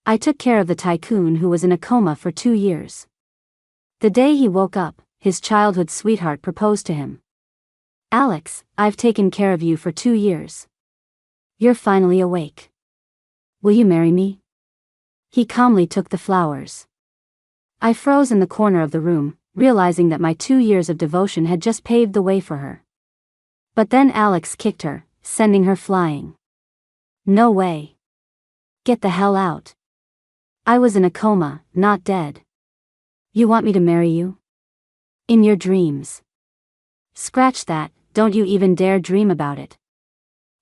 I took care of the tycoon who was in a coma for 2 years. The day he woke up, his childhood sweetheart proposed to him. Alex, I've taken care of you for 2 years. You're finally awake. Will you marry me? He calmly took the flowers. I froze in the corner of the room, realizing that my 2 years of devotion had just paved the way for her. But then Alex kicked her, sending her flying. No way. Get the hell out. I was in a coma, not dead. You want me to marry you? In your dreams. Scratch that, don't you even dare dream about it.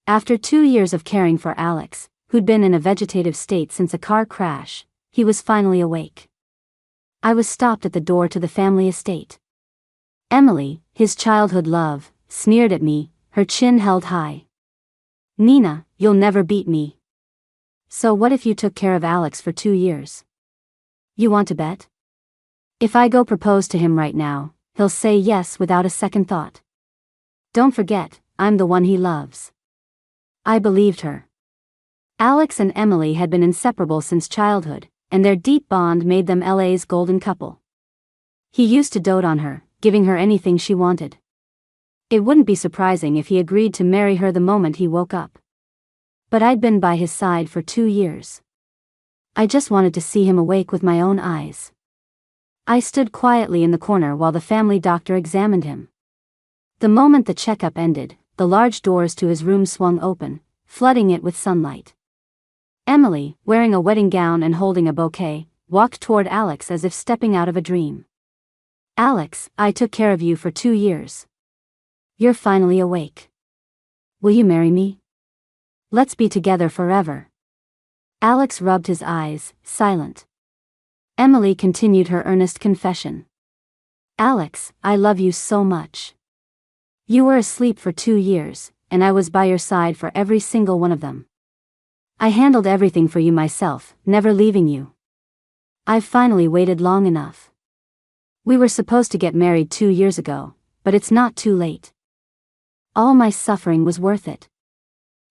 After 2 years of caring for Alex, who'd been in a vegetative state since a car crash, he was finally awake. I was stopped at the door to the family estate. Emily, his childhood love, sneered at me, her chin held high. Nina, you'll never beat me. So what if you took care of Alex for 2 years? You want to bet? If I go propose to him right now, he'll say yes without a second thought. Don't forget, I'm the one he loves. I believed her. Alex and Emily had been inseparable since childhood, and their deep bond made them LA's golden couple. He used to dote on her, giving her anything she wanted. It wouldn't be surprising if he agreed to marry her the moment he woke up. But I'd been by his side for 2 years. I just wanted to see him awake with my own eyes. I stood quietly in the corner while the family doctor examined him. The moment the checkup ended, the large doors to his room swung open, flooding it with sunlight. Emily, wearing a wedding gown and holding a bouquet, walked toward Alex as if stepping out of a dream. Alex, I took care of you for 2 years. You're finally awake. Will you marry me? Let's be together forever. Alex rubbed his eyes, silent. Emily continued her earnest confession. Alex, I love you so much. You were asleep for 2 years, and I was by your side for every single one of them. I handled everything for you myself, never leaving you. I've finally waited long enough. We were supposed to get married 2 years ago, but it's not too late. All my suffering was worth it.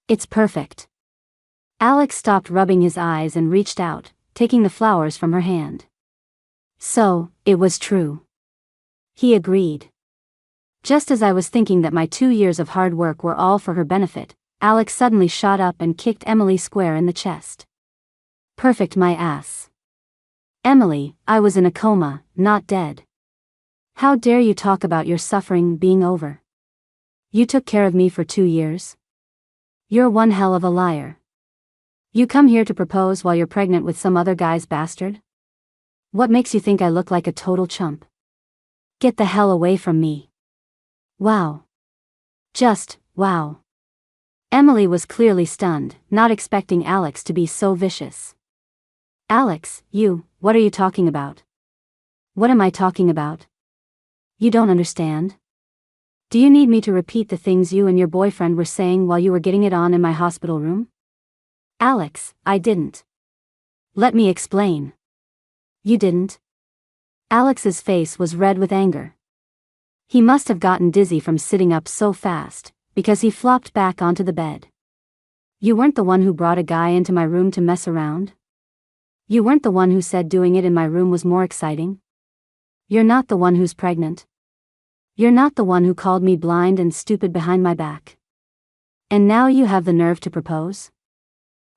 It's perfect. Alex stopped rubbing his eyes and reached out, taking the flowers from her hand. So, it was true. He agreed. Just as I was thinking that my 2 years of hard work were all for her benefit, Alex suddenly shot up and kicked Emily square in the chest. Perfect my ass. Emily, I was in a coma, not dead. How dare you talk about your suffering being over? You took care of me for 2 years? You're one hell of a liar. You come here to propose while you're pregnant with some other guy's bastard? What makes you think I look like a total chump? Get the hell away from me. Wow. Just, wow. Emily was clearly stunned, not expecting Alex to be so vicious. Alex, what are you talking about? What am I talking about? You don't understand? Do you need me to repeat the things you and your boyfriend were saying while you were getting it on in my hospital room? Alex, I didn't. Let me explain. You didn't? Alex's face was red with anger. He must have gotten dizzy from sitting up so fast, because he flopped back onto the bed. You weren't the one who brought a guy into my room to mess around? You weren't the one who said doing it in my room was more exciting? You're not the one who's pregnant. You're not the one who called me blind and stupid behind my back. And now you have the nerve to propose?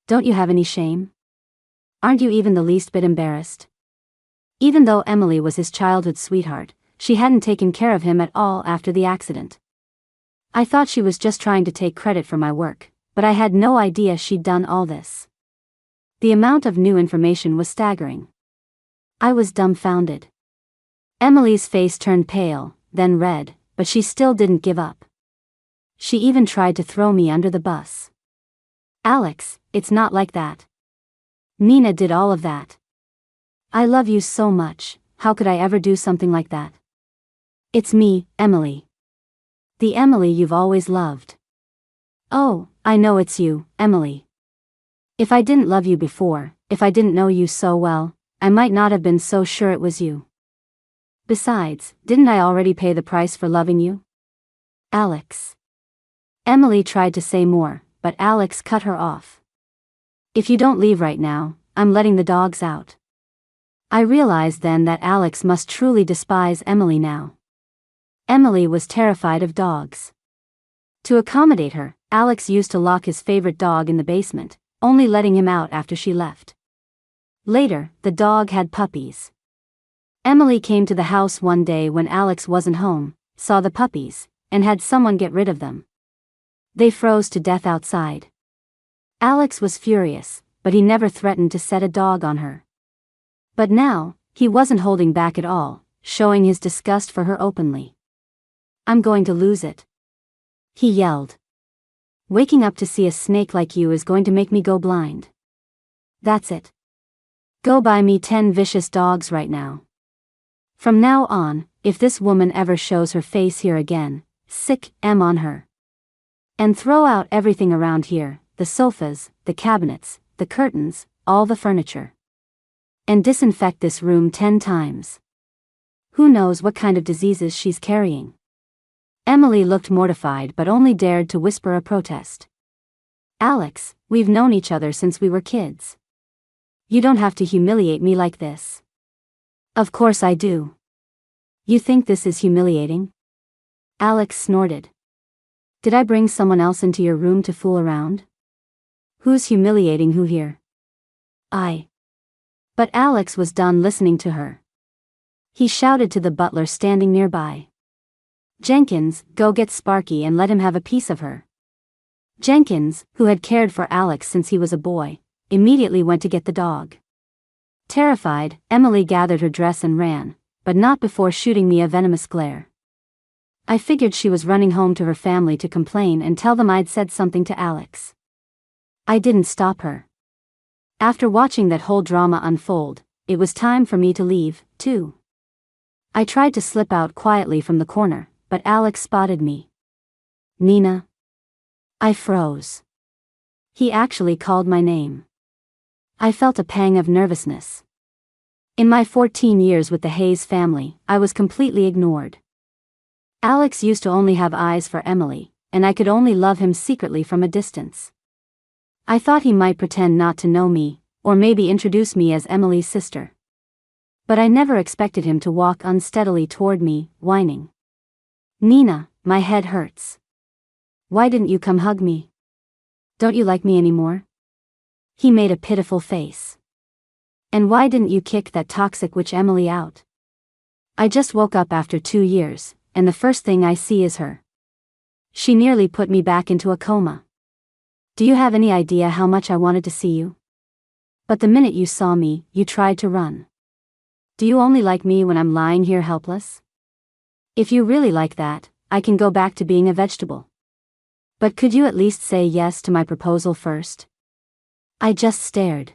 Don't you have any shame? Aren't you even the least bit embarrassed? Even though Emily was his childhood sweetheart, she hadn't taken care of him at all after the accident. I thought she was just trying to take credit for my work, but I had no idea she'd done all this. The amount of new information was staggering. I was dumbfounded. Emily's face turned pale, then red, but she still didn't give up. She even tried to throw me under the bus. Alex, it's not like that. Nina did all of that. I love you so much, how could I ever do something like that? It's me, Emily. The Emily you've always loved. Oh, I know it's you, Emily. If I didn't love you before, if I didn't know you so well, I might not have been so sure it was you. Besides, didn't I already pay the price for loving you? Alex. Emily tried to say more, but Alex cut her off. If you don't leave right now, I'm letting the dogs out. I realized then that Alex must truly despise Emily now. Emily was terrified of dogs. To accommodate her, Alex used to lock his favorite dog in the basement, only letting him out after she left. Later, the dog had puppies. Emily came to the house one day when Alex wasn't home, saw the puppies, and had someone get rid of them. They froze to death outside. Alex was furious, but he never threatened to set a dog on her. But now, he wasn't holding back at all, showing his disgust for her openly. "I'm going to lose it," he yelled. "Waking up to see a snake like you is going to make me go blind. That's it. Go buy me 10 vicious dogs right now. From now on, if this woman ever shows her face here again, sick M on her. And throw out everything around here, the sofas, the cabinets, the curtains, all the furniture. And disinfect this room 10 times. Who knows what kind of diseases she's carrying." Emily looked mortified but only dared to whisper a protest. "Alex, we've known each other since we were kids. You don't have to humiliate me like this." "Of course I do. You think this is humiliating?" Alex snorted. "Did I bring someone else into your room to fool around? Who's humiliating who here?" "I." But Alex was done listening to her. He shouted to the butler standing nearby. "Jenkins, go get Sparky and let him have a piece of her." Jenkins, who had cared for Alex since he was a boy, immediately went to get the dog. Terrified, Emily gathered her dress and ran, but not before shooting me a venomous glare. I figured she was running home to her family to complain and tell them I'd said something to Alex. I didn't stop her. After watching that whole drama unfold, it was time for me to leave, too. I tried to slip out quietly from the corner, but Alex spotted me. "Nina." I froze. He actually called my name. I felt a pang of nervousness. In my 14 years with the Hayes family, I was completely ignored. Alex used to only have eyes for Emily, and I could only love him secretly from a distance. I thought he might pretend not to know me, or maybe introduce me as Emily's sister. But I never expected him to walk unsteadily toward me, whining. "Nina, my head hurts. Why didn't you come hug me? Don't you like me anymore?" He made a pitiful face. "And why didn't you kick that toxic witch Emily out? I just woke up after 2 years, and the first thing I see is her. She nearly put me back into a coma. Do you have any idea how much I wanted to see you? But the minute you saw me, you tried to run. Do you only like me when I'm lying here helpless? If you really like that, I can go back to being a vegetable. But could you at least say yes to my proposal first?" I just stared.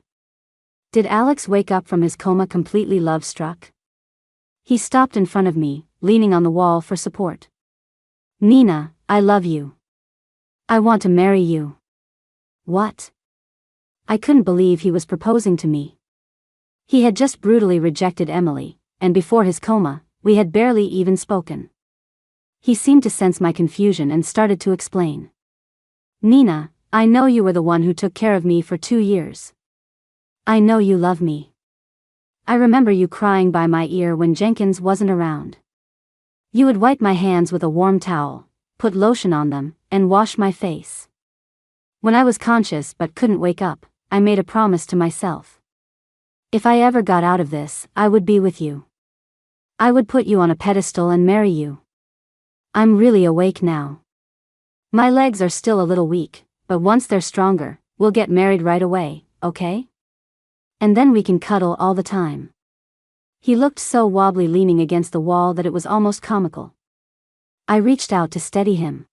Did Alex wake up from his coma completely love-struck? He stopped in front of me, leaning on the wall for support. "Nina, I love you. I want to marry you." What? I couldn't believe he was proposing to me. He had just brutally rejected Emily, and before his coma, we had barely even spoken. He seemed to sense my confusion and started to explain. "Nina, I know you were the one who took care of me for 2 years. I know you love me. I remember you crying by my ear when Jenkins wasn't around. You would wipe my hands with a warm towel, put lotion on them, and wash my face. When I was conscious but couldn't wake up, I made a promise to myself. If I ever got out of this, I would be with you. I would put you on a pedestal and marry you. I'm really awake now. My legs are still a little weak, but once they're stronger, we'll get married right away, okay? And then we can cuddle all the time." He looked so wobbly leaning against the wall that it was almost comical. I reached out to steady him.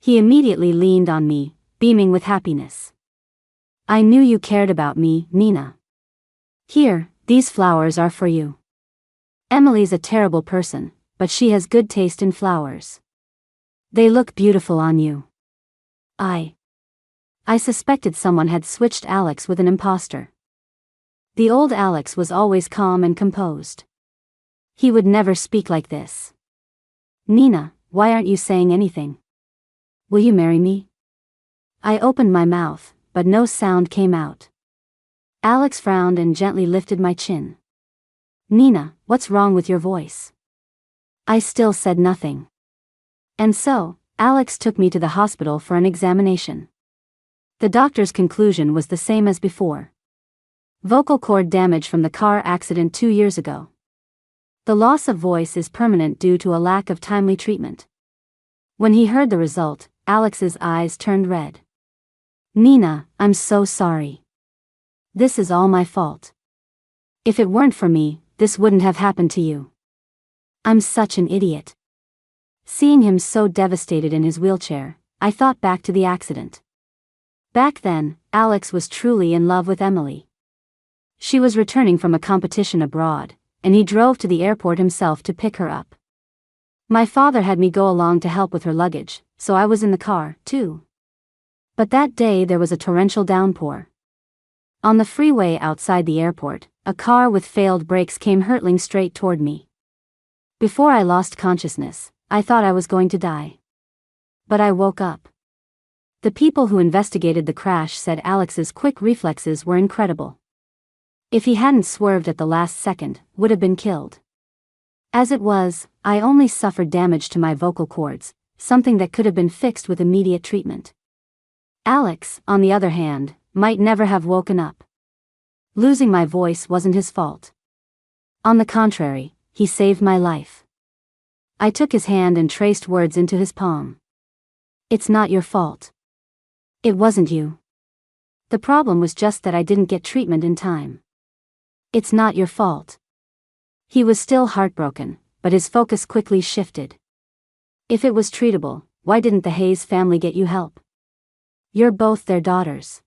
He immediately leaned on me, beaming with happiness. "I knew you cared about me, Nina. Here, these flowers are for you. Emily's a terrible person, but she has good taste in flowers. They look beautiful on you." I suspected someone had switched Alex with an imposter. The old Alex was always calm and composed. He would never speak like this. "Nina, why aren't you saying anything? Will you marry me?" I opened my mouth, but no sound came out. Alex frowned and gently lifted my chin. Nina, what's wrong with your voice? I still said nothing. And so, Alex took me to the hospital for an examination. The doctor's conclusion was the same as before. Vocal cord damage from the car accident 2 years ago. The loss of voice is permanent due to a lack of timely treatment. When he heard the result, Alex's eyes turned red. Nina, I'm so sorry. This is all my fault. If it weren't for me, this wouldn't have happened to you. I'm such an idiot. Seeing him so devastated in his wheelchair, I thought back to the accident. Back then, Alex was truly in love with Emily. She was returning from a competition abroad, and he drove to the airport himself to pick her up. My father had me go along to help with her luggage, so I was in the car, too. But that day there was a torrential downpour. On the freeway outside the airport, a car with failed brakes came hurtling straight toward me. Before I lost consciousness, I thought I was going to die. But I woke up. The people who investigated the crash said Alex's quick reflexes were incredible. If he hadn't swerved at the last second, would have been killed. As it was, I only suffered damage to my vocal cords, something that could have been fixed with immediate treatment. Alex, on the other hand, might never have woken up. Losing my voice wasn't his fault. On the contrary, he saved my life. I took his hand and traced words into his palm. It's not your fault. It wasn't you. The problem was just that I didn't get treatment in time. It's not your fault. He was still heartbroken, but his focus quickly shifted. If it was treatable, why didn't the Hayes family get you help? You're both their daughters.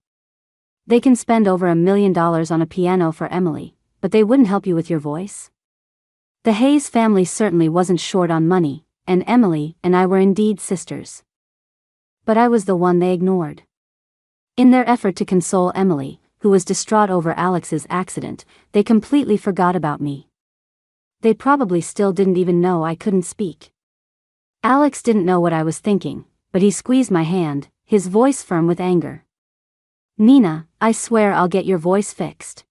They can spend over $1 million on a piano for Emily, but they wouldn't help you with your voice? The Hayes family certainly wasn't short on money, and Emily and I were indeed sisters. But I was the one they ignored. In their effort to console Emily, who was distraught over Alex's accident, they completely forgot about me. They probably still didn't even know I couldn't speak. Alex didn't know what I was thinking, but he squeezed my hand, his voice firm with anger. Nina, I swear I'll get your voice fixed.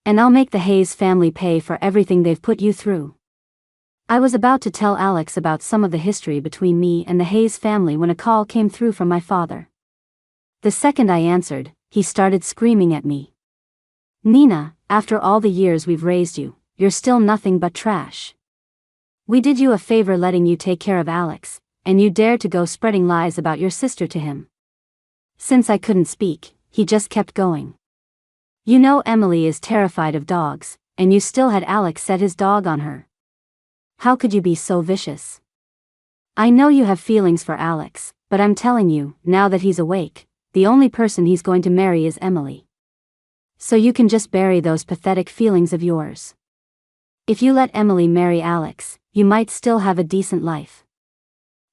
And I'll make the Hayes family pay for everything they've put you through. I was about to tell Alex about some of the history between me and the Hayes family when a call came through from my father. The second I answered, he started screaming at me. Nina, after all the years we've raised you, you're still nothing but trash. We did you a favor letting you take care of Alex, and you dared to go spreading lies about your sister to him. Since I couldn't speak, he just kept going. You know Emily is terrified of dogs, and you still had Alex set his dog on her. How could you be so vicious? I know you have feelings for Alex, but I'm telling you, now that he's awake, the only person he's going to marry is Emily. So you can just bury those pathetic feelings of yours. If you let Emily marry Alex, you might still have a decent life.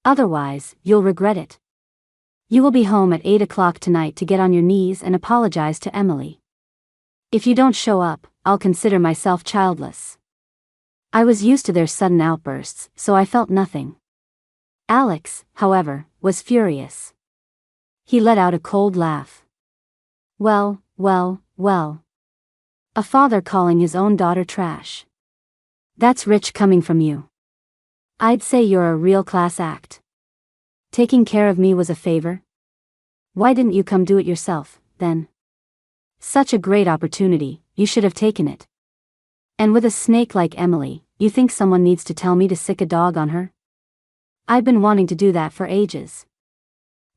Otherwise, you'll regret it. You will be home at 8 o'clock tonight to get on your knees and apologize to Emily. If you don't show up, I'll consider myself childless. I was used to their sudden outbursts, so I felt nothing. Alex, however, was furious. He let out a cold laugh. Well, well, well. A father calling his own daughter trash. That's rich coming from you. I'd say you're a real class act. Taking care of me was a favor? Why didn't you come do it yourself, then? Such a great opportunity, you should have taken it. And with a snake like Emily, you think someone needs to tell me to sick a dog on her? I've been wanting to do that for ages.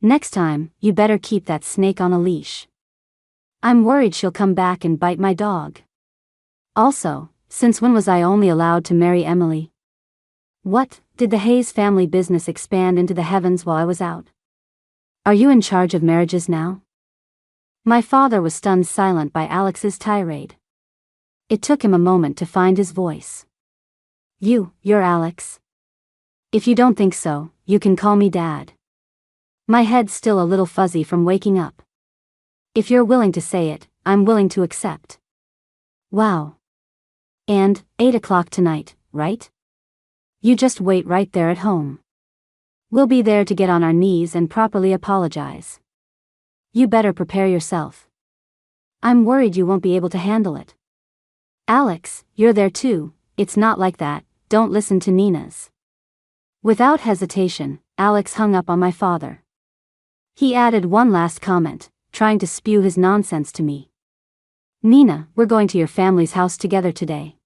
Next time, you better keep that snake on a leash. I'm worried she'll come back and bite my dog. Also, since when was I only allowed to marry Emily? What, did the Hayes family business expand into the heavens while I was out? Are you in charge of marriages now? My father was stunned silent by Alex's tirade. It took him a moment to find his voice. You're Alex? If you don't think so, you can call me Dad. My head's still a little fuzzy from waking up. If you're willing to say it, I'm willing to accept. Wow. And, 8 o'clock tonight, right? You just wait right there at home. We'll be there to get on our knees and properly apologize. You better prepare yourself. I'm worried you won't be able to handle it. Alex, you're there too, it's not like that, don't listen to Nina's. Without hesitation, Alex hung up on my father. He added one last comment, trying to spew his nonsense to me. Nina, we're going to your family's house together today.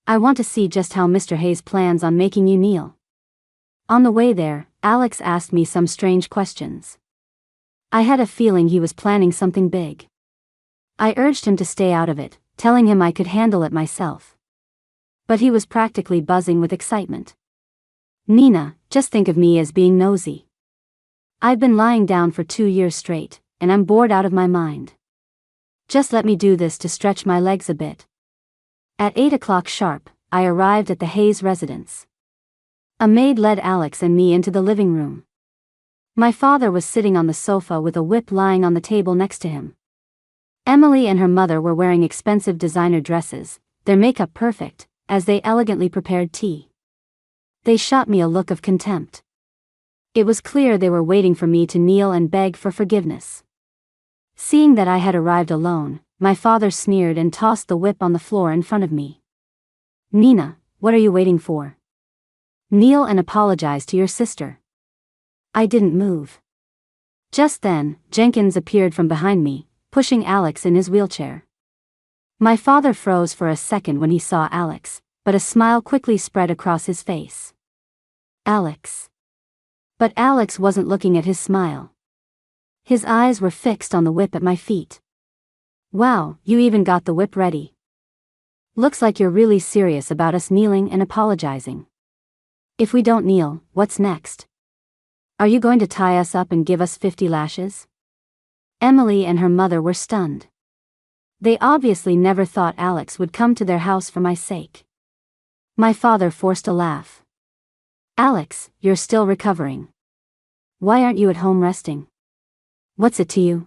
I want to see just how Mr. Hayes plans on making you kneel. On the way there, Alex asked me some strange questions. I had a feeling he was planning something big. I urged him to stay out of it, telling him I could handle it myself. But he was practically buzzing with excitement. Nina, just think of me as being nosy. I've been lying down for 2 years straight, and I'm bored out of my mind. Just let me do this to stretch my legs a bit. At 8 o'clock sharp, I arrived at the Hayes residence. A maid led Alex and me into the living room. My father was sitting on the sofa with a whip lying on the table next to him. Emily and her mother were wearing expensive designer dresses, their makeup perfect, as they elegantly prepared tea. They shot me a look of contempt. It was clear they were waiting for me to kneel and beg for forgiveness. Seeing that I had arrived alone, my father sneered and tossed the whip on the floor in front of me. Nina, what are you waiting for? Kneel and apologize to your sister. I didn't move. Just then, Jenkins appeared from behind me, pushing Alex in his wheelchair. My father froze for a second when he saw Alex, but a smile quickly spread across his face. Alex. But Alex wasn't looking at his smile. His eyes were fixed on the whip at my feet. Wow, you even got the whip ready. Looks like you're really serious about us kneeling and apologizing. If we don't kneel, what's next? Are you going to tie us up and give us 50 lashes? Emily and her mother were stunned. They obviously never thought Alex would come to their house for my sake. My father forced a laugh. Alex, you're still recovering. Why aren't you at home resting? What's it to you?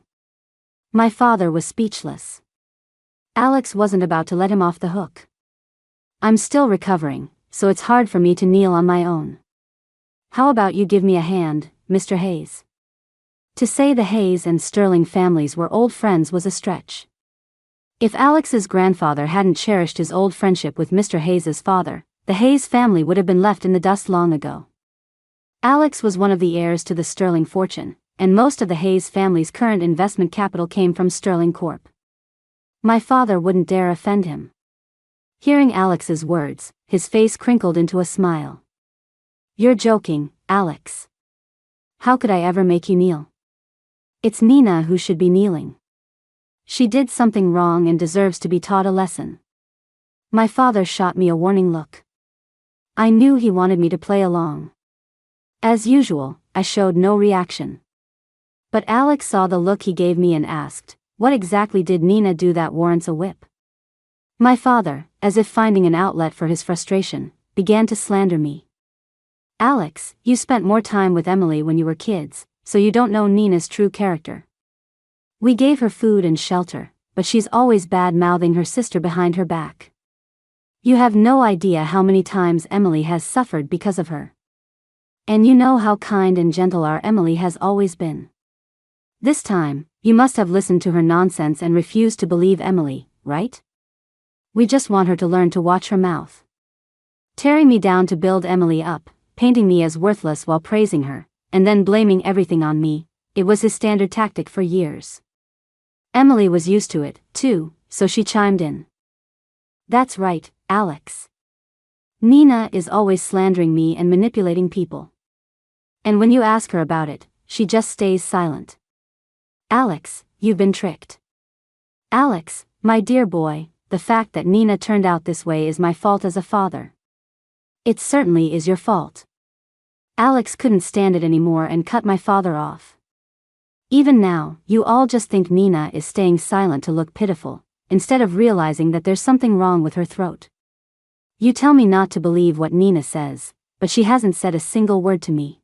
My father was speechless. Alex wasn't about to let him off the hook. I'm still recovering, so it's hard for me to kneel on my own. How about you give me a hand, Mr. Hayes? To say the Hayes and Sterling families were old friends was a stretch. If Alex's grandfather hadn't cherished his old friendship with Mr. Hayes's father, the Hayes family would have been left in the dust long ago. Alex was one of the heirs to the Sterling fortune, and most of the Hayes family's current investment capital came from Sterling Corp. My father wouldn't dare offend him. Hearing Alex's words, his face crinkled into a smile. You're joking, Alex. How could I ever make you kneel? It's Nina who should be kneeling. She did something wrong and deserves to be taught a lesson. My father shot me a warning look. I knew he wanted me to play along. As usual, I showed no reaction. But Alex saw the look he gave me and asked, what exactly did Nina do that warrants a whip? My father, as if finding an outlet for his frustration, began to slander me. Alex, you spent more time with Emily when you were kids, so you don't know Nina's true character. We gave her food and shelter, but she's always bad-mouthing her sister behind her back. You have no idea how many times Emily has suffered because of her. And you know how kind and gentle our Emily has always been. This time, you must have listened to her nonsense and refused to believe Emily, right? We just want her to learn to watch her mouth. Tearing me down to build Emily up, painting me as worthless while praising her, and then blaming everything on me, it was his standard tactic for years. Emily was used to it, too, so she chimed in. That's right, Alex. Nina is always slandering me and manipulating people. And when you ask her about it, she just stays silent. Alex, you've been tricked. Alex, my dear boy, the fact that Nina turned out this way is my fault as a father. It certainly is your fault. Alex couldn't stand it anymore and cut my father off. Even now, you all just think Nina is staying silent to look pitiful, instead of realizing that there's something wrong with her throat. You tell me not to believe what Nina says, but she hasn't said a single word to me.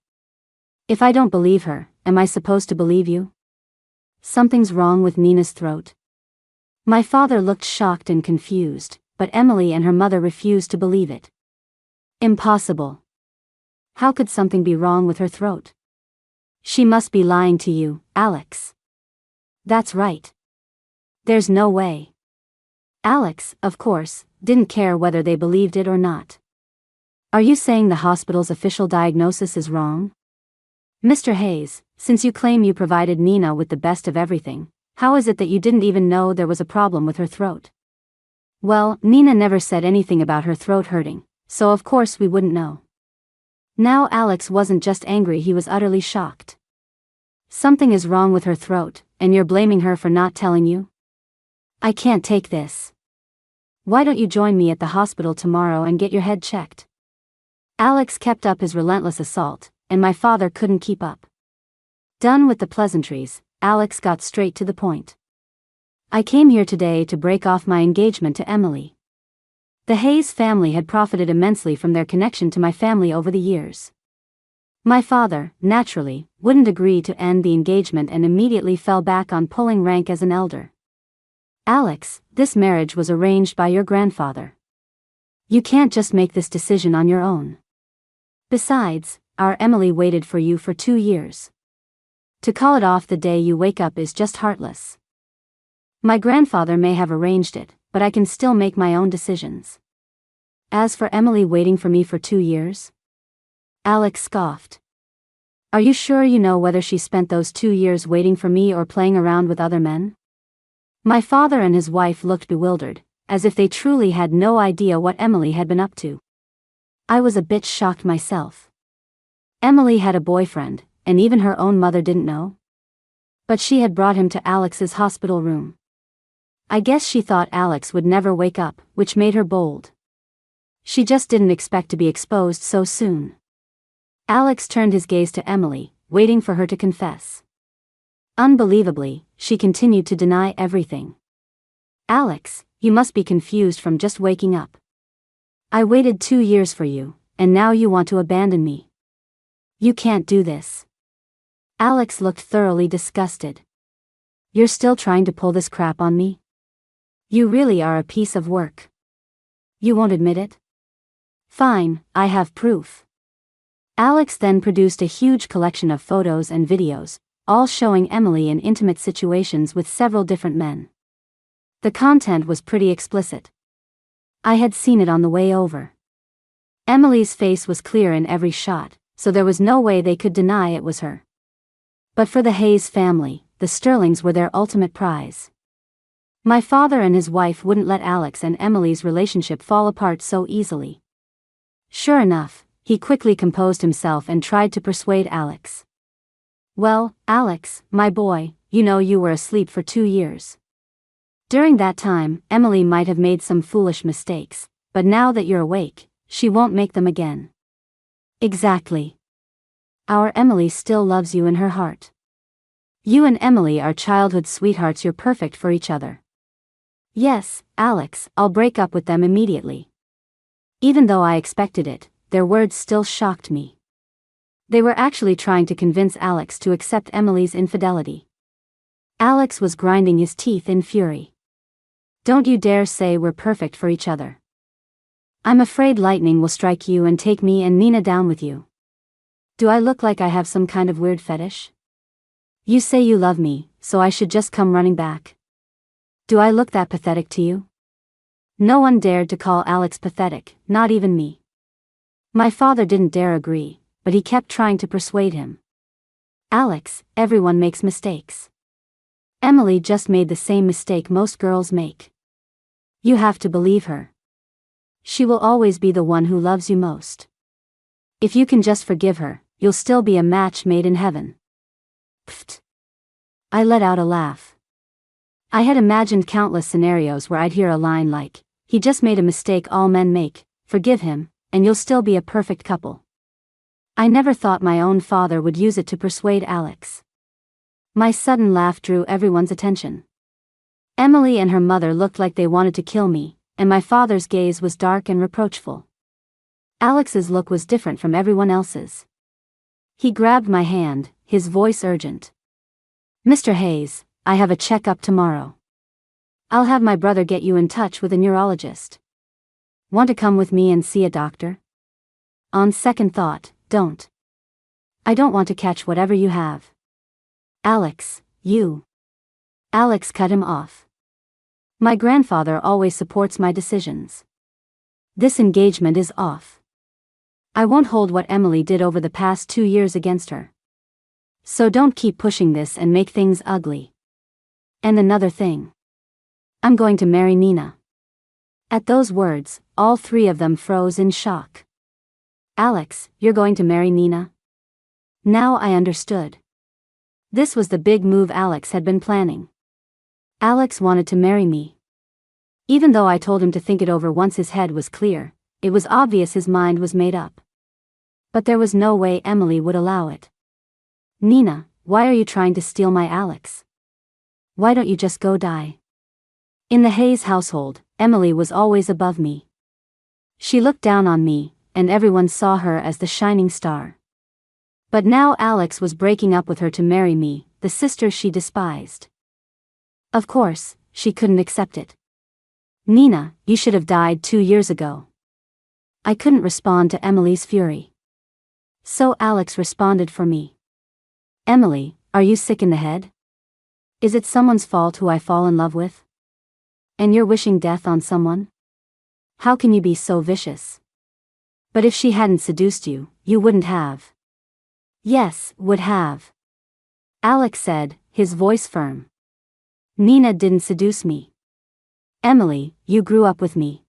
If I don't believe her, am I supposed to believe you? Something's wrong with Nina's throat. My father looked shocked and confused, but Emily and her mother refused to believe it. Impossible. How could something be wrong with her throat? She must be lying to you, Alex. That's right. There's no way. Alex, of course, didn't care whether they believed it or not. Are you saying the hospital's official diagnosis is wrong? Mr. Hayes, since you claim you provided Nina with the best of everything, how is it that you didn't even know there was a problem with her throat? Well, Nina never said anything about her throat hurting, so of course we wouldn't know. Now Alex wasn't just angry, he was utterly shocked. Something is wrong with her throat, and you're blaming her for not telling you? I can't take this. Why don't you join me at the hospital tomorrow and get your head checked? Alex kept up his relentless assault, and my father couldn't keep up. Done with the pleasantries, Alex got straight to the point. I came here today to break off my engagement to Emily. The Hayes family had profited immensely from their connection to my family over the years. My father, naturally, wouldn't agree to end the engagement and immediately fell back on pulling rank as an elder. Alex, this marriage was arranged by your grandfather. You can't just make this decision on your own. Besides, our Emily waited for you for 2 years. To call it off the day you wake up is just heartless. My grandfather may have arranged it, but I can still make my own decisions. As for Emily waiting for me for 2 years? Alex scoffed. Are you sure you know whether she spent those 2 years waiting for me or playing around with other men? My father and his wife looked bewildered, as if they truly had no idea what Emily had been up to. I was a bit shocked myself. Emily had a boyfriend, and even her own mother didn't know? But she had brought him to Alex's hospital room. I guess she thought Alex would never wake up, which made her bold. She just didn't expect to be exposed so soon. Alex turned his gaze to Emily, waiting for her to confess. Unbelievably, she continued to deny everything. Alex, you must be confused from just waking up. I waited 2 years for you, and now you want to abandon me. You can't do this. Alex looked thoroughly disgusted. You're still trying to pull this crap on me? You really are a piece of work. You won't admit it? Fine, I have proof. Alex then produced a huge collection of photos and videos, all showing Emily in intimate situations with several different men. The content was pretty explicit. I had seen it on the way over. Emily's face was clear in every shot, so there was no way they could deny it was her. But for the Hayes family, the Sterlings were their ultimate prize. My father and his wife wouldn't let Alex and Emily's relationship fall apart so easily. Sure enough, he quickly composed himself and tried to persuade Alex. Well, Alex, my boy, you know you were asleep for 2 years. During that time, Emily might have made some foolish mistakes, but now that you're awake, she won't make them again. Exactly. Our Emily still loves you in her heart. You and Emily are childhood sweethearts, you're perfect for each other. Yes, Alex, I'll break up with them immediately. Even though I expected it, their words still shocked me. They were actually trying to convince Alex to accept Emily's infidelity. Alex was grinding his teeth in fury. Don't you dare say we're perfect for each other. I'm afraid lightning will strike you and take me and Nina down with you. Do I look like I have some kind of weird fetish? You say you love me, so I should just come running back. Do I look that pathetic to you? No one dared to call Alex pathetic, not even me. My father didn't dare agree, but he kept trying to persuade him. Alex, everyone makes mistakes. Emily just made the same mistake most girls make. You have to believe her. She will always be the one who loves you most. If you can just forgive her, you'll still be a match made in heaven. Pfft. I let out a laugh. I had imagined countless scenarios where I'd hear a line like, he just made a mistake all men make, forgive him, and you'll still be a perfect couple. I never thought my own father would use it to persuade Alex. My sudden laugh drew everyone's attention. Emily and her mother looked like they wanted to kill me, and my father's gaze was dark and reproachful. Alex's look was different from everyone else's. He grabbed my hand, his voice urgent. Mr. Hayes, I have a checkup tomorrow. I'll have my brother get you in touch with a neurologist. Want to come with me and see a doctor? On second thought, don't. I don't want to catch whatever you have. Alex, you. Alex cut him off. My grandfather always supports my decisions. This engagement is off. I won't hold what Emily did over the past 2 years against her. So don't keep pushing this and make things ugly. And another thing. I'm going to marry Nina." At those words, all three of them froze in shock. "Alex, you're going to marry Nina?" Now I understood. This was the big move Alex had been planning. Alex wanted to marry me. Even though I told him to think it over once his head was clear, it was obvious his mind was made up. But there was no way Emily would allow it. "Nina, why are you trying to steal my Alex? Why don't you just go die?" In the Hayes household, Emily was always above me. She looked down on me, and everyone saw her as the shining star. But now Alex was breaking up with her to marry me, the sister she despised. Of course, she couldn't accept it. "Nina, you should have died 2 years ago." I couldn't respond to Emily's fury. So Alex responded for me. "Emily, are you sick in the head? Is it someone's fault who I fall in love with? And you're wishing death on someone? How can you be so vicious? But if she hadn't seduced you, you wouldn't have." "Yes, would have," Alex said, his voice firm. "Nina didn't seduce me. Emily, you grew up with me.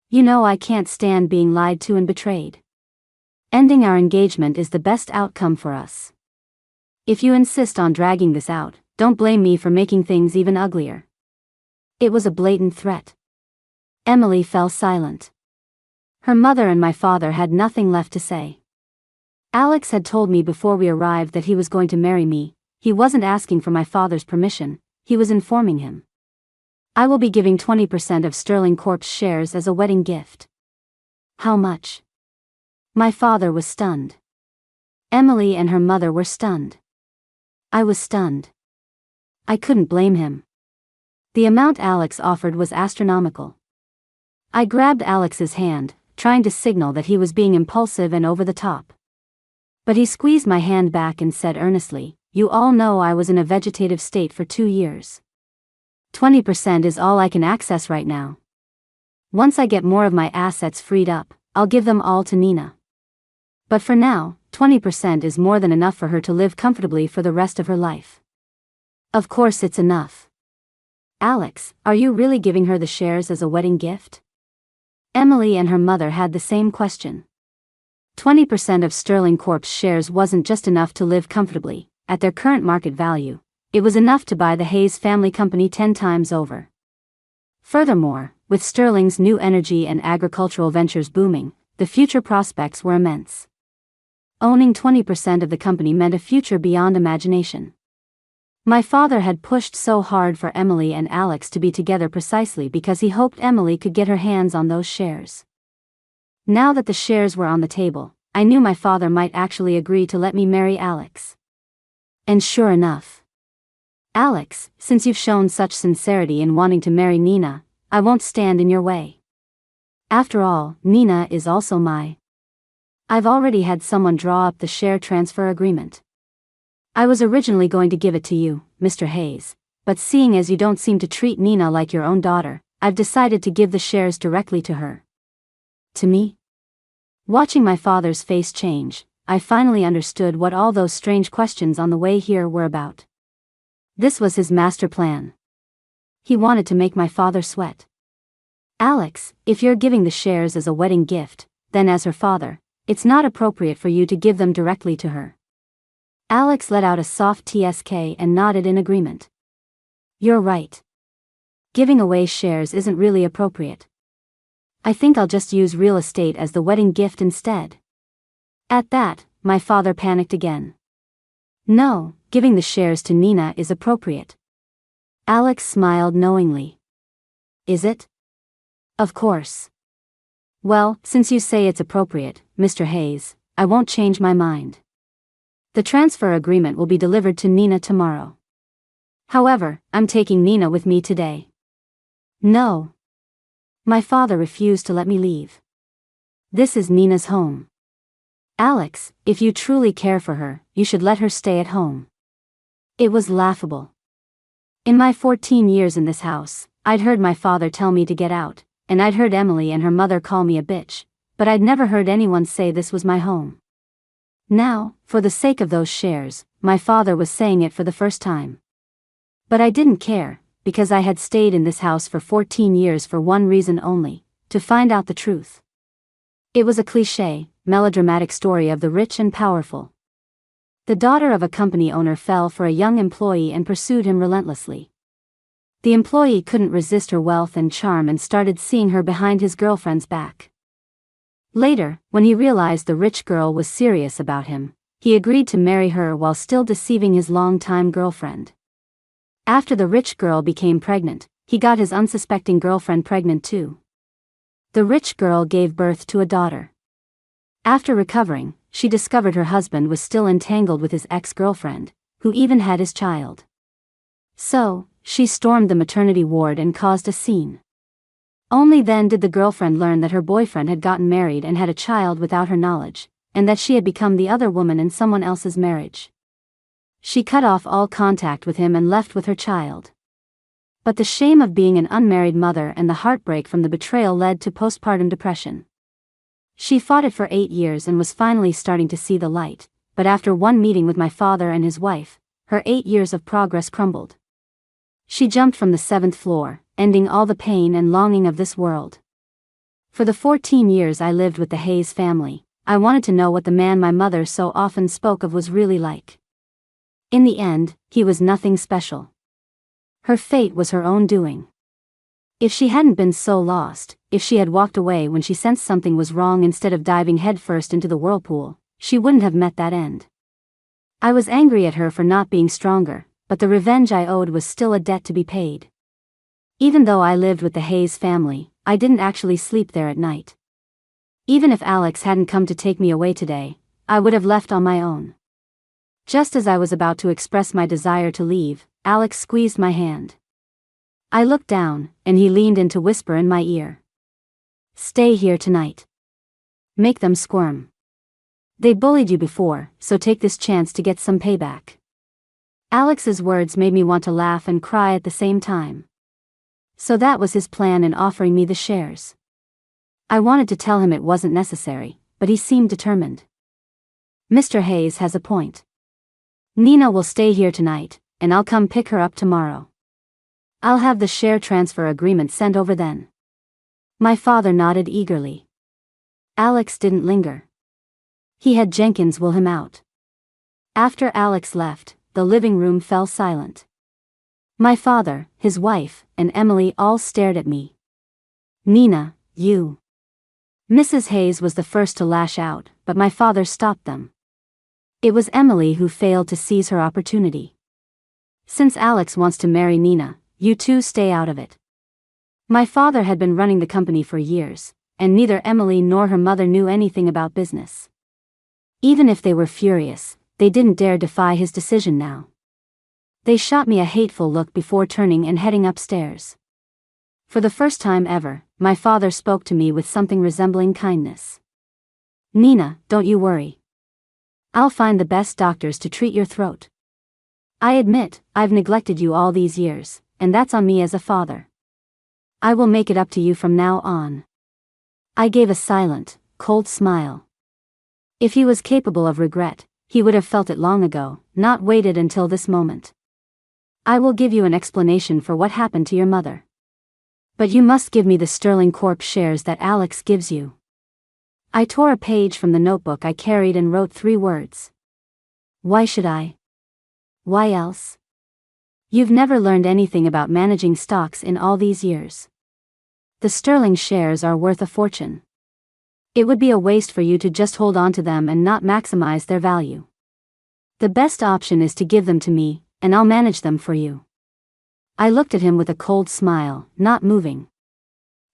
You know I can't stand being lied to and betrayed. Ending our engagement is the best outcome for us. If you insist on dragging this out, don't blame me for making things even uglier." It was a blatant threat. Emily fell silent. Her mother and my father had nothing left to say. Alex had told me before we arrived that he was going to marry me. He wasn't asking for my father's permission, he was informing him. "I will be giving 20% of Sterling Corp's shares as a wedding gift." "How much?" My father was stunned. Emily and her mother were stunned. I was stunned. I couldn't blame him. The amount Alex offered was astronomical. I grabbed Alex's hand, trying to signal that he was being impulsive and over the top. But he squeezed my hand back and said earnestly, "You all know I was in a vegetative state for 2 years. 20% is all I can access right now. Once I get more of my assets freed up, I'll give them all to Nina. But for now, 20% is more than enough for her to live comfortably for the rest of her life." "Of course it's enough." "Alex, are you really giving her the shares as a wedding gift?" Emily and her mother had the same question. 20% of Sterling Corp's shares wasn't just enough to live comfortably. At their current market value, it was enough to buy the Hayes family company 10 times over. Furthermore, with Sterling's new energy and agricultural ventures booming, the future prospects were immense. Owning 20% of the company meant a future beyond imagination. My father had pushed so hard for Emily and Alex to be together precisely because he hoped Emily could get her hands on those shares. Now that the shares were on the table, I knew my father might actually agree to let me marry Alex. And sure enough. "Alex, since you've shown such sincerity in wanting to marry Nina, I won't stand in your way. After all, Nina is also I've already had someone draw up the share transfer agreement. I was originally going to give it to you, Mr. Hayes, but seeing as you don't seem to treat Nina like your own daughter, I've decided to give the shares directly to her." "To me?" Watching my father's face change, I finally understood what all those strange questions on the way here were about. This was his master plan. He wanted to make my father sweat. "Alex, if you're giving the shares as a wedding gift, then as her father, it's not appropriate for you to give them directly to her." Alex let out a soft tsk and nodded in agreement. "You're right. Giving away shares isn't really appropriate. I think I'll just use real estate as the wedding gift instead." At that, my father panicked again. "No, giving the shares to Nina is appropriate." Alex smiled knowingly. "Is it?" "Of course." "Well, since you say it's appropriate, Mr. Hayes, I won't change my mind. The transfer agreement will be delivered to Nina tomorrow. However, I'm taking Nina with me today." "No." My father refused to let me leave. "This is Nina's home. Alex, if you truly care for her, you should let her stay at home." It was laughable. In my 14 years in this house, I'd heard my father tell me to get out, and I'd heard Emily and her mother call me a bitch, but I'd never heard anyone say this was my home. Now, for the sake of those shares, my father was saying it for the first time. But I didn't care, because I had stayed in this house for 14 years for one reason only: to find out the truth. It was a cliché, melodramatic story of the rich and powerful. The daughter of a company owner fell for a young employee and pursued him relentlessly. The employee couldn't resist her wealth and charm and started seeing her behind his girlfriend's back. Later, when he realized the rich girl was serious about him, he agreed to marry her while still deceiving his longtime girlfriend. After the rich girl became pregnant, he got his unsuspecting girlfriend pregnant too. The rich girl gave birth to a daughter. After recovering, she discovered her husband was still entangled with his ex-girlfriend, who even had his child. So, she stormed the maternity ward and caused a scene. Only then did the girlfriend learn that her boyfriend had gotten married and had a child without her knowledge, and that she had become the other woman in someone else's marriage. She cut off all contact with him and left with her child. But the shame of being an unmarried mother and the heartbreak from the betrayal led to postpartum depression. She fought it for 8 years and was finally starting to see the light, but after one meeting with my father and his wife, her 8 years of progress crumbled. She jumped from the 7th floor, ending all the pain and longing of this world. For the 14 years I lived with the Hayes family, I wanted to know what the man my mother so often spoke of was really like. In the end, he was nothing special. Her fate was her own doing. If she hadn't been so lost, if she had walked away when she sensed something was wrong instead of diving headfirst into the whirlpool, she wouldn't have met that end. I was angry at her for not being stronger, but the revenge I owed was still a debt to be paid. Even though I lived with the Hayes family, I didn't actually sleep there at night. Even if Alex hadn't come to take me away today, I would have left on my own. Just as I was about to express my desire to leave, Alex squeezed my hand. I looked down, and he leaned in to whisper in my ear. "Stay here tonight. Make them squirm. They bullied you before, so take this chance to get some payback." Alex's words made me want to laugh and cry at the same time. So that was his plan in offering me the shares. I wanted to tell him it wasn't necessary, but he seemed determined. "Mr. Hayes has a point. Nina will stay here tonight, and I'll come pick her up tomorrow. I'll have the share transfer agreement sent over then." My father nodded eagerly. Alex didn't linger. He had Jenkins will him out. After Alex left, the living room fell silent. My father, his wife, and Emily all stared at me. "Nina, you..." Mrs. Hayes was the first to lash out, but my father stopped them. It was Emily who failed to seize her opportunity. "Since Alex wants to marry Nina, you two stay out of it." My father had been running the company for years, and neither Emily nor her mother knew anything about business. Even if they were furious, they didn't dare defy his decision now. They shot me a hateful look before turning and heading upstairs. For the first time ever, my father spoke to me with something resembling kindness. "Nina, don't you worry. I'll find the best doctors to treat your throat. I admit, I've neglected you all these years, and that's on me as a father. I will make it up to you from now on." I gave a silent, cold smile. If he was capable of regret, he would have felt it long ago, not waited until this moment. "I will give you an explanation for what happened to your mother. But you must give me the Sterling Corp shares that Alex gives you." I tore a page from the notebook I carried and wrote 3 words. "Why should I? Why else? You've never learned anything about managing stocks in all these years. The Sterling shares are worth a fortune. It would be a waste for you to just hold on to them and not maximize their value. The best option is to give them to me, and I'll manage them for you." I looked at him with a cold smile, not moving.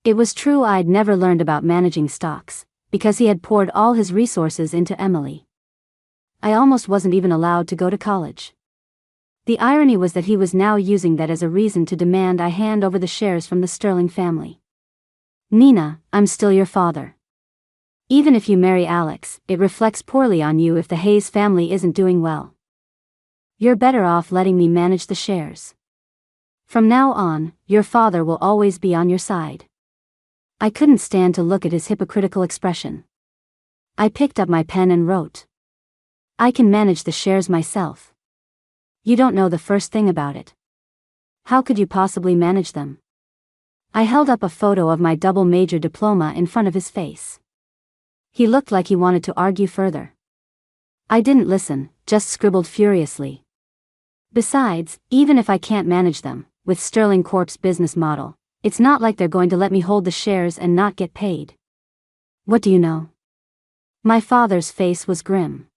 It was true I'd never learned about managing stocks, because he had poured all his resources into Emily. I almost wasn't even allowed to go to college. The irony was that he was now using that as a reason to demand I hand over the shares from the Sterling family. "Nina, I'm still your father. Even if you marry Alex, it reflects poorly on you if the Hayes family isn't doing well. You're better off letting me manage the shares. From now on, your father will always be on your side. I couldn't stand to look at his hypocritical expression. I picked up my pen and wrote. I can manage the shares myself. You don't know the first thing about it. How could you possibly manage them? I held up a photo of my double major diploma in front of his face. He looked like he wanted to argue further. I didn't listen, just scribbled furiously. Besides, even if I can't manage them, with Sterling Corp's business model, it's not like they're going to let me hold the shares and not get paid. What do you know? My father's face was grim.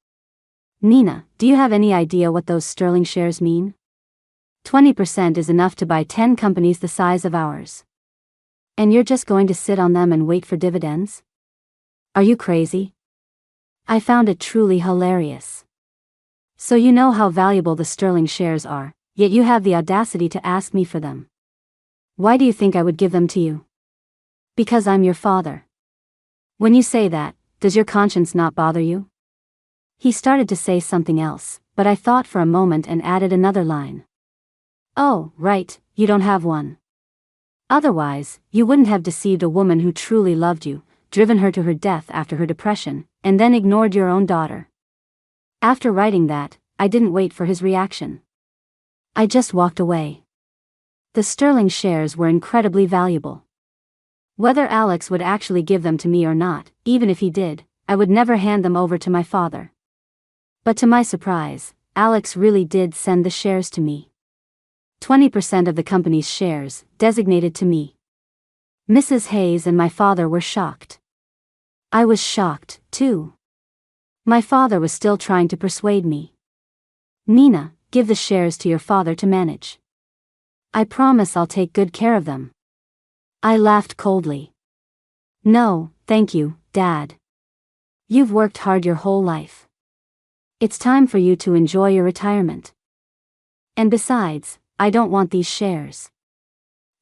Nina, do you have any idea what those Sterling shares mean? 20% is enough to buy 10 companies the size of ours. And you're just going to sit on them and wait for dividends? Are you crazy? I found it truly hilarious. So you know how valuable the Sterling shares are, yet you have the audacity to ask me for them. Why do you think I would give them to you? Because I'm your father. When you say that, does your conscience not bother you? He started to say something else, but I thought for a moment and added another line. Oh, right, you don't have one. Otherwise, you wouldn't have deceived a woman who truly loved you, driven her to her death after her depression, and then ignored your own daughter. After writing that, I didn't wait for his reaction. I just walked away. The Sterling shares were incredibly valuable. Whether Alex would actually give them to me or not, even if he did, I would never hand them over to my father. But to my surprise, Alex really did send the shares to me. 20% of the company's shares, designated to me. Mrs. Hayes and my father were shocked. I was shocked, too. My father was still trying to persuade me. Nina, give the shares to your father to manage. I promise I'll take good care of them. I laughed coldly. No, thank you, Dad. You've worked hard your whole life. It's time for you to enjoy your retirement. And besides, I don't want these shares.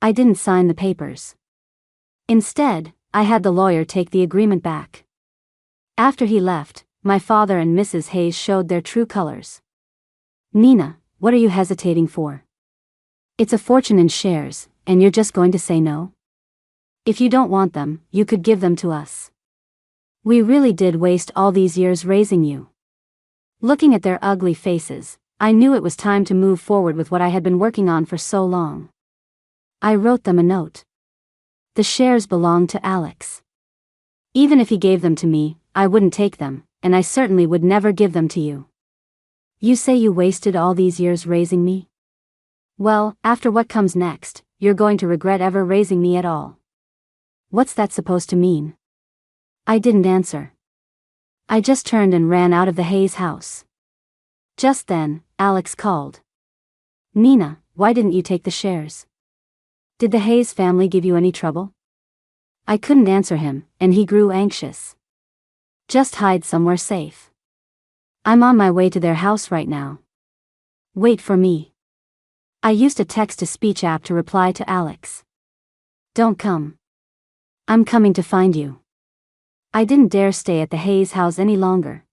I didn't sign the papers. Instead, I had the lawyer take the agreement back. After he left, my father and Mrs. Hayes showed their true colors. Nina, what are you hesitating for? It's a fortune in shares, and you're just going to say no? If you don't want them, you could give them to us. We really did waste all these years raising you. Looking at their ugly faces, I knew it was time to move forward with what I had been working on for so long. I wrote them a note. The shares belonged to Alex. Even if he gave them to me, I wouldn't take them, and I certainly would never give them to you. You say you wasted all these years raising me? Well, after what comes next, you're going to regret ever raising me at all. What's that supposed to mean? I didn't answer. I just turned and ran out of the Hayes house. Just then, Alex called. Nina, why didn't you take the shares? Did the Hayes family give you any trouble? I couldn't answer him, and he grew anxious. Just hide somewhere safe. I'm on my way to their house right now. Wait for me. I used a text-to-speech app to reply to Alex. Don't come. I'm coming to find you. I didn't dare stay at the Hayes house any longer.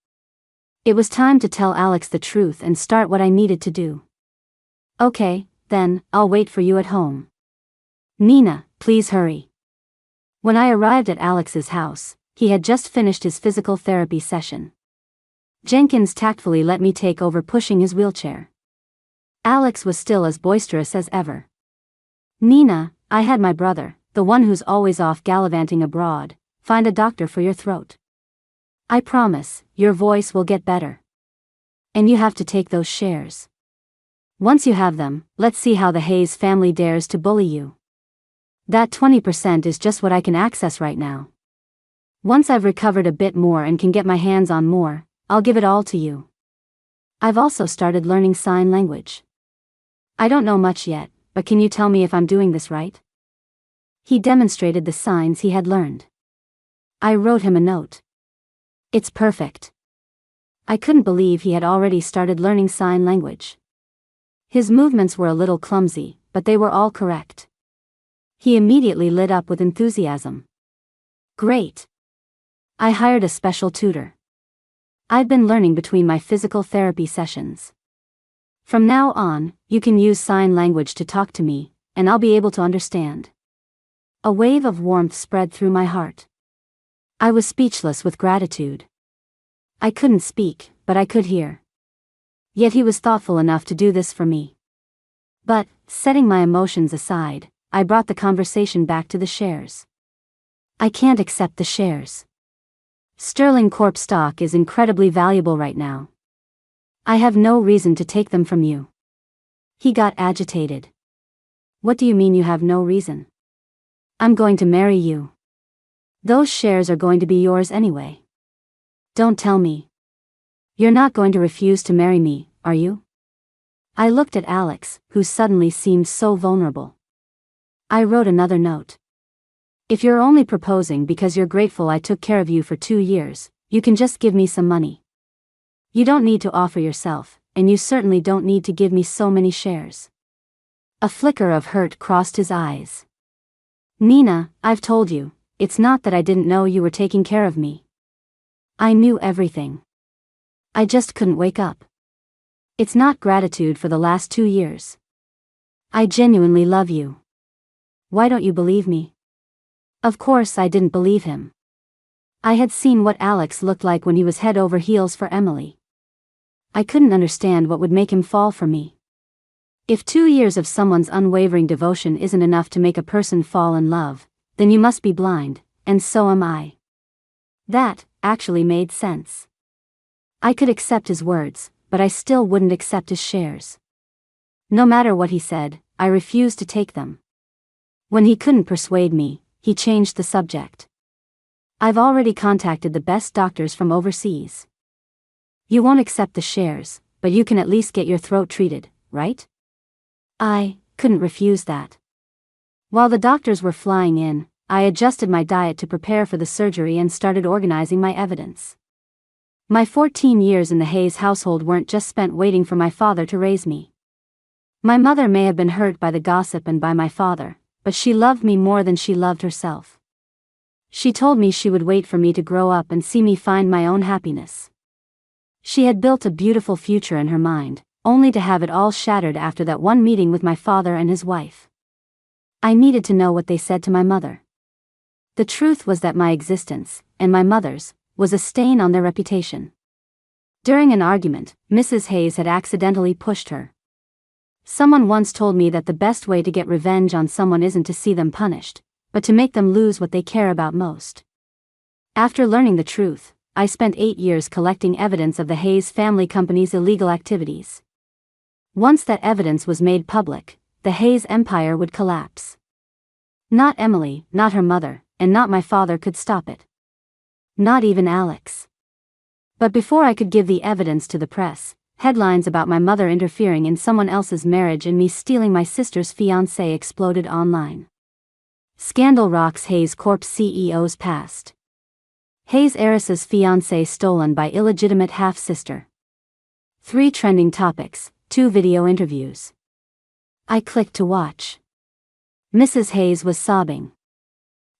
It was time to tell Alex the truth and start what I needed to do. Okay, then, I'll wait for you at home. Nina, please hurry. When I arrived at Alex's house, he had just finished his physical therapy session. Jenkins tactfully let me take over pushing his wheelchair. Alex was still as boisterous as ever. Nina, I had my brother, the one who's always off gallivanting abroad, find a doctor for your throat. I promise, your voice will get better. And you have to take those shares. Once you have them, let's see how the Hayes family dares to bully you. That 20% is just what I can access right now. Once I've recovered a bit more and can get my hands on more, I'll give it all to you. I've also started learning sign language. I don't know much yet, but can you tell me if I'm doing this right? He demonstrated the signs he had learned. I wrote him a note. It's perfect. I couldn't believe he had already started learning sign language. His movements were a little clumsy, but they were all correct. He immediately lit up with enthusiasm. Great. I hired a special tutor. I'd been learning between my physical therapy sessions. From now on, you can use sign language to talk to me, and I'll be able to understand. A wave of warmth spread through my heart. I was speechless with gratitude. I couldn't speak, but I could hear. Yet he was thoughtful enough to do this for me. But, setting my emotions aside, I brought the conversation back to the shares. I can't accept the shares. Sterling Corp stock is incredibly valuable right now. I have no reason to take them from you. He got agitated. What do you mean you have no reason? I'm going to marry you. Those shares are going to be yours anyway. Don't tell me. You're not going to refuse to marry me, are you? I looked at Alex, who suddenly seemed so vulnerable. I wrote another note. If you're only proposing because you're grateful I took care of you for 2 years, you can just give me some money. You don't need to offer yourself, and you certainly don't need to give me so many shares. A flicker of hurt crossed his eyes. Nina, I've told you, it's not that I didn't know you were taking care of me. I knew everything. I just couldn't wake up. It's not gratitude for the last 2 years. I genuinely love you. Why don't you believe me? Of course I didn't believe him. I had seen what Alex looked like when he was head over heels for Emily. I couldn't understand what would make him fall for me. If 2 years of someone's unwavering devotion isn't enough to make a person fall in love, then you must be blind, and so am I. That actually made sense. I could accept his words, but I still wouldn't accept his shares. No matter what he said, I refused to take them. When he couldn't persuade me, he changed the subject. I've already contacted the best doctors from overseas. You won't accept the shares, but you can at least get your throat treated, right? I couldn't refuse that. While the doctors were flying in, I adjusted my diet to prepare for the surgery and started organizing my evidence. My 14 years in the Hayes household weren't just spent waiting for my father to raise me. My mother may have been hurt by the gossip and by my father, but she loved me more than she loved herself. She told me she would wait for me to grow up and see me find my own happiness. She had built a beautiful future in her mind, only to have it all shattered after that one meeting with my father and his wife. I needed to know what they said to my mother. The truth was that my existence, and my mother's, was a stain on their reputation. During an argument, Mrs. Hayes had accidentally pushed her. Someone once told me that the best way to get revenge on someone isn't to see them punished, but to make them lose what they care about most. After learning the truth, I spent 8 years collecting evidence of the Hayes family company's illegal activities. Once that evidence was made public, the Hayes empire would collapse. Not Emily, not her mother, and not my father could stop it. Not even Alex. But before I could give the evidence to the press, headlines about my mother interfering in someone else's marriage and me stealing my sister's fiancé exploded online. Scandal rocks Hayes Corp CEO's past. Hayes heiress's fiancé stolen by illegitimate half-sister. 3 trending topics, 2 video interviews. I clicked to watch. Mrs. Hayes was sobbing.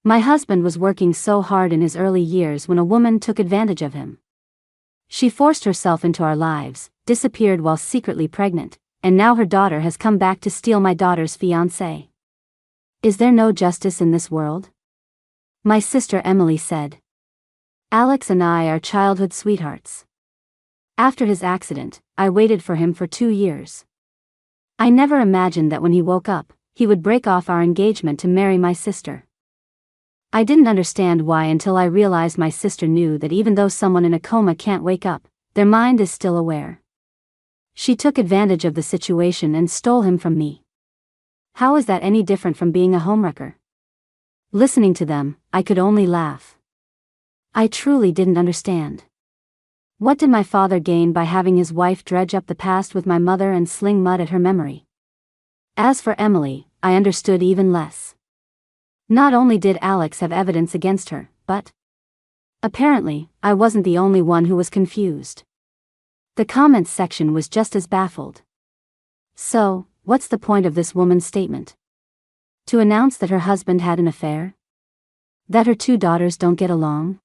My husband was working so hard in his early years when a woman took advantage of him. She forced herself into our lives, disappeared while secretly pregnant, and now her daughter has come back to steal my daughter's fiancé. Is there no justice in this world? My sister Emily said. Alex and I are childhood sweethearts. After his accident, I waited for him for 2 years. I never imagined that when he woke up, he would break off our engagement to marry my sister. I didn't understand why until I realized my sister knew that even though someone in a coma can't wake up, their mind is still aware. She took advantage of the situation and stole him from me. How is that any different from being a homewrecker? Listening to them, I could only laugh. I truly didn't understand. What did my father gain by having his wife dredge up the past with my mother and sling mud at her memory? As for Emily, I understood even less. Not only did Alex have evidence against her, but apparently, I wasn't the only one who was confused. The comments section was just as baffled. So, what's the point of this woman's statement? To announce that her husband had an affair? That her 2 daughters don't get along?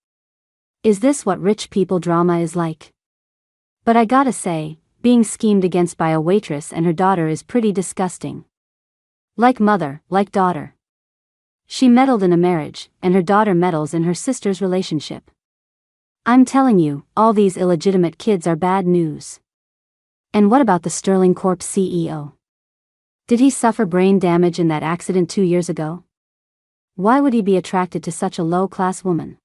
Is this what rich people drama is like? But I gotta say, Being schemed against by a waitress and her daughter is pretty disgusting. Like mother, like daughter. She meddled in a marriage, and her daughter meddles in her sister's relationship. I'm telling you, all these illegitimate kids are bad news. And what about the Sterling Corp CEO? Did he suffer brain damage in that accident 2 years ago? Why would he be attracted to such a low-class woman?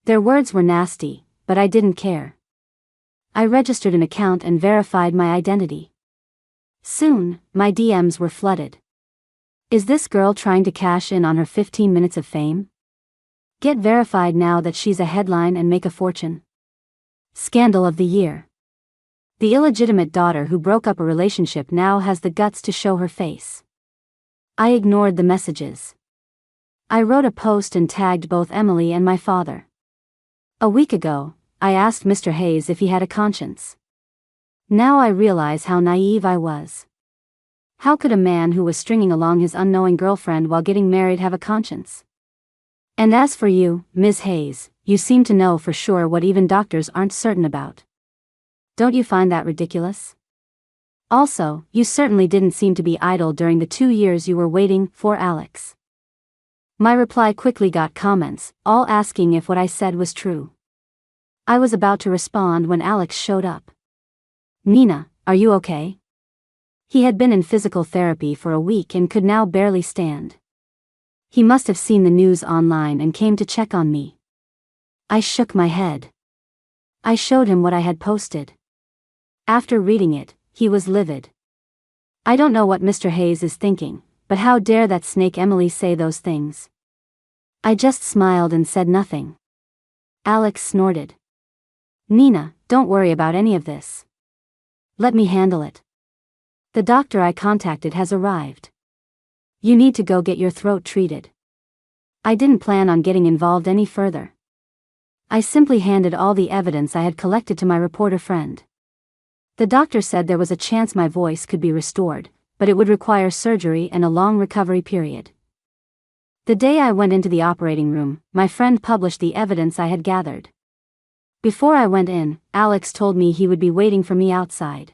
Their words were nasty, but I didn't care. I registered an account and verified my identity. Soon, my DMs were flooded. Is this girl trying to cash in on her 15 minutes of fame? Get verified now that she's a headline and make a fortune. Scandal of the year. The illegitimate daughter who broke up a relationship now has the guts to show her face. I ignored the messages. I wrote a post and tagged both Emily and my father. A week ago, I asked Mr. Hayes if he had a conscience. Now I realize how naive I was. How could a man who was stringing along his unknowing girlfriend while getting married have a conscience? And as for you, Ms. Hayes, you seem to know for sure what even doctors aren't certain about. Don't you find that ridiculous? Also, you certainly didn't seem to be idle during the 2 years you were waiting for Alex. My reply quickly got comments, all asking if what I said was true. I was about to respond when Alex showed up. Nina, are you okay? He had been in physical therapy for a week and could now barely stand. He must have seen the news online and came to check on me. I shook my head. I showed him what I had posted. After reading it, he was livid. I don't know what Mr. Hayes is thinking, but how dare that snake Emily say those things? I just smiled and said nothing. Alex snorted. Nina, don't worry about any of this. Let me handle it. The doctor I contacted has arrived. You need to go get your throat treated. I didn't plan on getting involved any further. I simply handed all the evidence I had collected to my reporter friend. The doctor said there was a chance my voice could be restored, but it would require surgery and a long recovery period. The day I went into the operating room, my friend published the evidence I had gathered. Before I went in, Alex told me he would be waiting for me outside.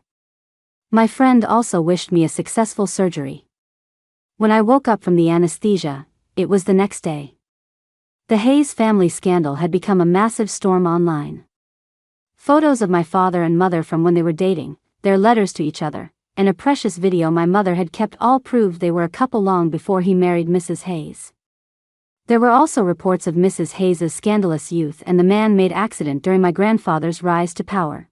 My friend also wished me a successful surgery. When I woke up from the anesthesia, it was the next day. The Hayes family scandal had become a massive storm online. Photos of my father and mother from when they were dating, their letters to each other, and a precious video my mother had kept all proved they were a couple long before he married Mrs. Hayes. There were also reports of Mrs. Hayes's scandalous youth and the man-made accident during my grandfather's rise to power.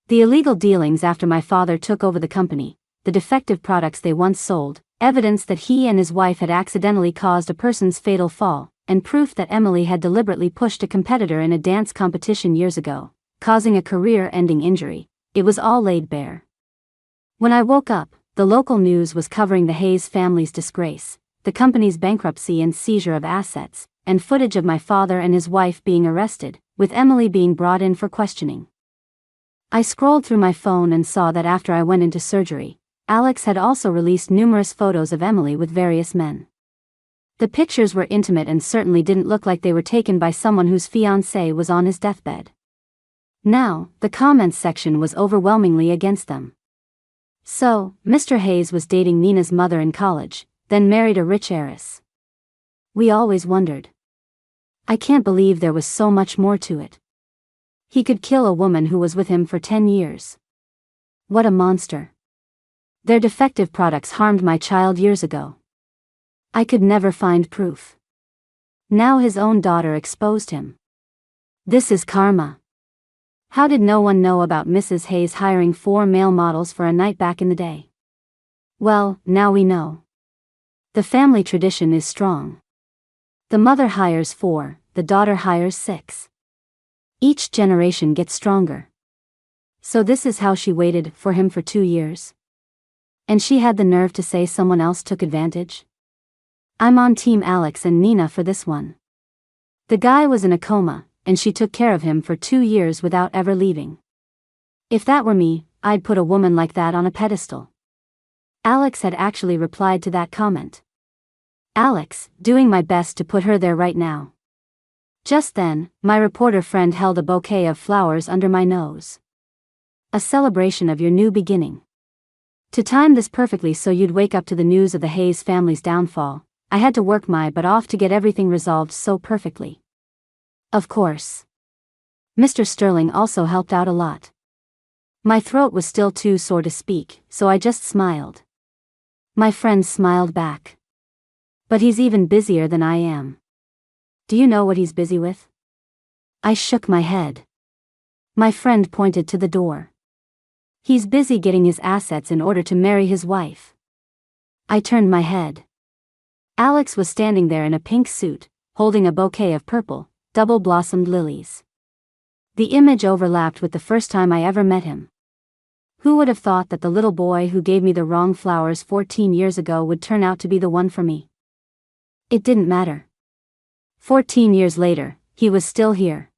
The illegal dealings after my father took over the company, the defective products they once sold, evidence that he and his wife had accidentally caused a person's fatal fall, and proof that Emily had deliberately pushed a competitor in a dance competition years ago, causing a career-ending injury. It was all laid bare. When I woke up, the local news was covering the Hayes family's disgrace, the company's bankruptcy and seizure of assets, and footage of my father and his wife being arrested, with Emily being brought in for questioning. I scrolled through my phone and saw that after I went into surgery, Alex had also released numerous photos of Emily with various men. The pictures were intimate and certainly didn't look like they were taken by someone whose fiancé was on his deathbed. Now, the comments section was overwhelmingly against them. So, Mr. Hayes was dating Nina's mother in college, then married a rich heiress. We always wondered. I can't believe there was so much more to it. He could kill a woman who was with him for 10 years. What a monster. Their defective products harmed my child years ago. I could never find proof. Now his own daughter exposed him. This is karma. How did no one know about Mrs. Hayes hiring 4 male models for a night back in the day? Well, now we know. The family tradition is strong. The mother hires 4, the daughter hires 6. Each generation gets stronger. So this is how she waited for him for 2 years. And she had the nerve to say someone else took advantage? I'm on Team Alex and Nina for this one. The guy was in a coma, and she took care of him for 2 years without ever leaving. If that were me, I'd put a woman like that on a pedestal. Alex had actually replied to that comment. Alex, doing my best to put her there right now. Just then, my reporter friend held a bouquet of flowers under my nose. A celebration of your new beginning. To time this perfectly so you'd wake up to the news of the Hayes family's downfall, I had to work my butt off to get everything resolved so perfectly. Of course. Mr. Sterling also helped out a lot. My throat was still too sore to speak, so I just smiled. My friend smiled back. But he's even busier than I am. Do you know what he's busy with? I shook my head. My friend pointed to the door. He's busy getting his assets in order to marry his wife. I turned my head. Alex was standing there in a pink suit, holding a bouquet of purple, double-blossomed lilies. The image overlapped with the first time I ever met him. Who would have thought that the little boy who gave me the wrong flowers 14 years ago would turn out to be the one for me? It didn't matter. 14 years later, he was still here.